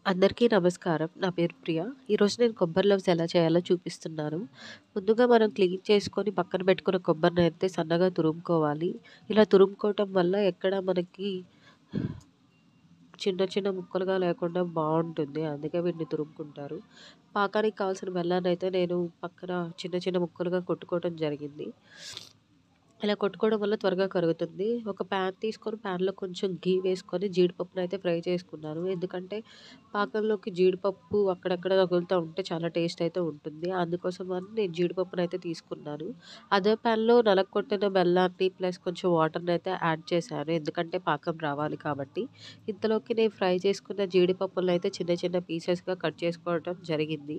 అందరికీ నమస్కారం. నా పేరు ప్రియ. ఈరోజు నేను కొబ్బరి లడ్స్ ఎలా చేయాలో చూపిస్తున్నాను. ముందుగా మనం క్లీన్ చేసుకొని పక్కన పెట్టుకున్న కొబ్బరినైతే సన్నగా తురుముకోవాలి. ఇలా తురుముకోవటం వల్ల ఎక్కడ మనకి చిన్న చిన్న ముక్కలుగా లేకుండా బావుంటుంది. అందుకే వీటిని తురుముకుంటారు. పాకానికి కావాల్సిన బెల్లాన్నయితే నేను పక్కన చిన్న చిన్న ముక్కలుగా కొట్టుకోవటం జరిగింది. ఇలా కొట్టుకోవడం వల్ల త్వరగా కరుగుతుంది. ఒక ప్యాన్ తీసుకొని ప్యాన్‌లో కొంచెం ఘీ వేసుకొని జీడిపప్పునైతే ఫ్రై చేసుకున్నాను. ఎందుకంటే పాకంలోకి జీడిపప్పు అక్కడక్కడ తగులుతా ఉంటే చాలా టేస్ట్ అయితే ఉంటుంది. అందుకోసమని నేను జీడిపప్పునైతే తీసుకున్నాను. అదే ప్యాన్‌లో నలగొట్టిన బెల్లాన్ని ప్లస్ కొంచెం వాటర్‌నైతే యాడ్ చేశాను. ఎందుకంటే పాకం రావాలి కాబట్టి. ఇంతలోకి నేను ఫ్రై చేసుకున్న జీడిపప్పులనైతే చిన్న చిన్న పీసెస్‌గా కట్ చేసుకోవడం జరిగింది.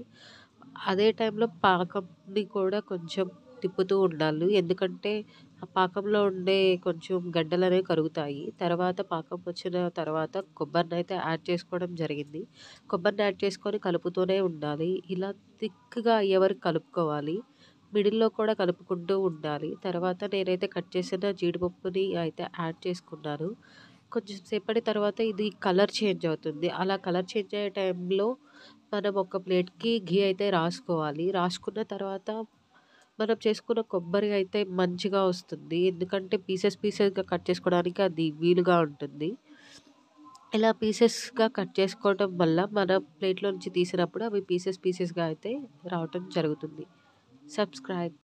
అదే టైంలో పాకంని కూడా కొంచెం తిప్పుతూ ఉండాలి. ఎందుకంటే ఆ పాకంలో ఉండే కొంచెం గడ్డలనేవి కరుగుతాయి. తర్వాత పాకం వచ్చిన తర్వాత కొబ్బరినైతే యాడ్ చేసుకోవడం జరిగింది. కొబ్బరిని యాడ్ చేసుకొని కలుపుతూనే ఉండాలి. ఇలా థిక్‌గా అయ్యే వరకు కలుపుకోవాలి. మిడిల్‌లో కూడా కలుపుకుంటూ ఉండాలి. తర్వాత నేనైతే కట్ చేసిన జీడిపప్పుని అయితే యాడ్ చేసుకున్నాను. కొంచెం సేపటి తర్వాత ఇది కలర్ చేంజ్ అవుతుంది. అలా కలర్ చేంజ్ అయ్యే టైంలో మనం ఒక ప్లేట్‌కి ఘీ అయితే రాసుకోవాలి. రాసుకున్న తర్వాత మనం చేసుకున్న కొబ్బరి అయితే మంచిగా వస్తుంది. ఎందుకంటే పీసెస్‌గా కట్ చేసుకోవడానికి అది వీలుగా ఉంటుంది. ఇలా పీసెస్‌గా కట్ చేసుకోవటం వల్ల మన ప్లేట్‌లో నుంచి తీసినప్పుడు అవి పీసెస్‌గా అయితే రావటం జరుగుతుంది. సబ్స్క్రైబ్.